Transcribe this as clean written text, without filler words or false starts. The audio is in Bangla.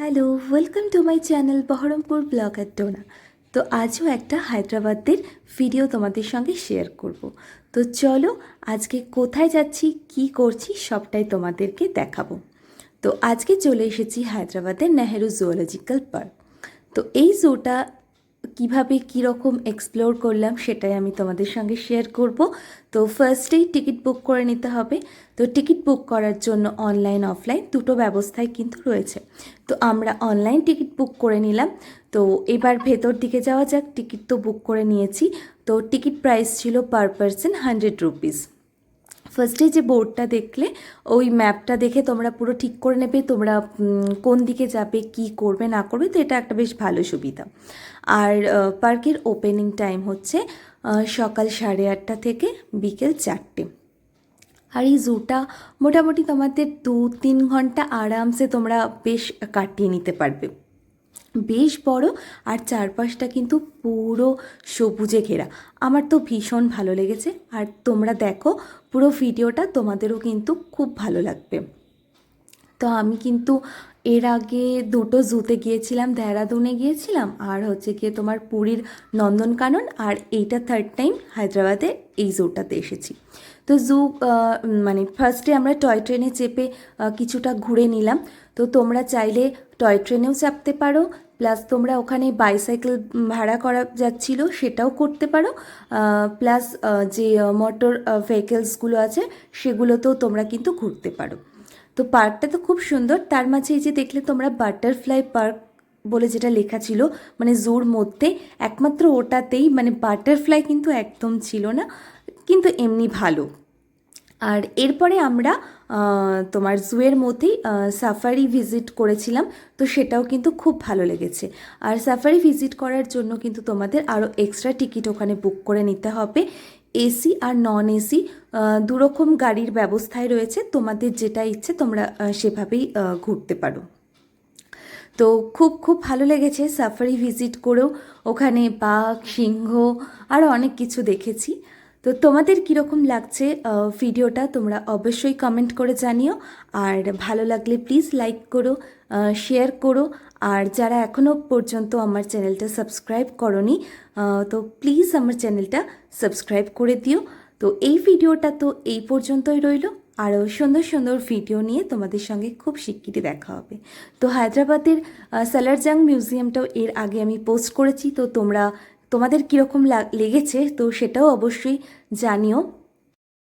Hello, welcome to my channel Baharampur blog at টোনা। তো আজও একটা হায়দ্রাবাদের ভিডিও তোমাদের সঙ্গে শেয়ার করব। তো চলো আজকে কোথায় যাচ্ছি, কি করছি সবটাই তোমাদেরকে দেখাবো। তো আজকে চলে এসেছি হায়দ্রাবাদের নেহেরু জুওলজিক্যাল পার্ক। তো এই জুটা কীভাবে কীরকম এক্সপ্লোর করলাম সেটাই আমি তোমাদের সঙ্গে শেয়ার করব। তো ফার্স্টেই টিকিট বুক করে নিতে হবে। তো টিকিট বুক করার জন্য অনলাইন অফলাইন দুটো ব্যবস্থাই কিন্তু রয়েছে। তো আমরা অনলাইন টিকিট বুক করে নিলাম। তো এবার ভেতর দিকে যাওয়া যাক। টিকিট তো বুক করে নিয়েছি। তো টিকিট প্রাইস ছিল পার পারসন 100 রুপিস। ফার্স্টে যে বোর্ডটা দেখলে ওই ম্যাপটা দেখে তোমরা পুরো ঠিক করে নেবে তোমরা কোন দিকে যাবে, কি করবে না করবে। তো এটা একটা বেশ ভালো সুবিধা। আর পার্কের ওপেনিং টাইম হচ্ছে সকাল 8:30 থেকে বিকেল 4টে। আর এই জুটা মোটামুটি তোমাদের 2-3 ঘন্টা আরামসে তোমরা বেশ কাটিয়ে নিতে পারবে। বেশ বড়, আর চারপাশটা কিন্তু পুরো সবুজে ঘেরা। আমার তো ভীষণ ভালো লেগেছে। আর তোমরা দেখো পুরো ভিডিওটা, তোমাদেরও কিন্তু খুব ভালো লাগবে। তো আমি কিন্তু এর আগে দুটো জুতে গিয়েছিলাম, দেহরাদুনে গিয়েছিলাম আর হচ্ছে গিয়ে তোমার পুরীর নন্দনকানন, আর এইটা থার্ড টাইম হায়দ্রাবাদে এই জুটাতে এসেছি। তো জু মানে ফার্স্টে আমরা টয় ট্রেনে চেপে কিছুটা ঘুরে নিলাম। তো তোমরা চাইলে টয় ট্রেনেও চাপতে পারো, প্লাস তোমরা ওখানে বাইসাইকেল ভাড়া করা যাচ্ছিলো সেটাও করতে পারো, প্লাস যে মোটর ভেহিকেলসগুলো আছে সেগুলোতেও তোমরা কিন্তু ঘুরতে পারো। তো পার্কটা তো খুব সুন্দর। তার মাঝে এই যে দেখলে তোমরা বাটারফ্লাই পার্ক বলে যেটা লেখা ছিল, মানে জুর মধ্যে একমাত্র ওটাতেই, মানে বাটারফ্লাই কিন্তু একদম ছিল না, কিন্তু এমনি ভালো। আর এরপরে আমরা তোমার জুয়ের মধ্যেই সাফারি ভিজিট করেছিলাম। তো সেটাও কিন্তু খুব ভালো লেগেছে। আর সাফারি ভিজিট করার জন্য কিন্তু তোমাদের আরও এক্সট্রা টিকিট ওখানে বুক করে নিতে হবে। এসি আর নন এসি দুরকম গাড়ির ব্যবস্থায় রয়েছে, তোমাদের যেটা ইচ্ছে তোমরা সেভাবেই ঘুরতে পারো। তো খুব খুব ভালো লেগেছে সাফারি ভিজিট করেও। ওখানে বাঘ, সিংহ আরও অনেক কিছু দেখেছি। তো তোমাদের কীরকম লাগছে ভিডিওটা তোমরা অবশ্যই কমেন্ট করে জানিও। আর ভালো লাগলে প্লিজ লাইক করো, শেয়ার করো। আর যারা এখনও পর্যন্ত আমার চ্যানেলটা সাবস্ক্রাইব করোনি, তো প্লিজ আমার চ্যানেলটা সাবস্ক্রাইব করে দিও। তো এই ভিডিওটা তো এই পর্যন্তই রইল। আরও সুন্দর সুন্দর ভিডিও নিয়ে তোমাদের সঙ্গে খুব শিগগিরই দেখা হবে। তো হায়দ্রাবাদের সালারজাং মিউজিয়ামটাও এর আগে আমি পোস্ট করেছি। তো তোমাদের কীরকম লেগেছে তো সেটাও অবশ্যই জানিও।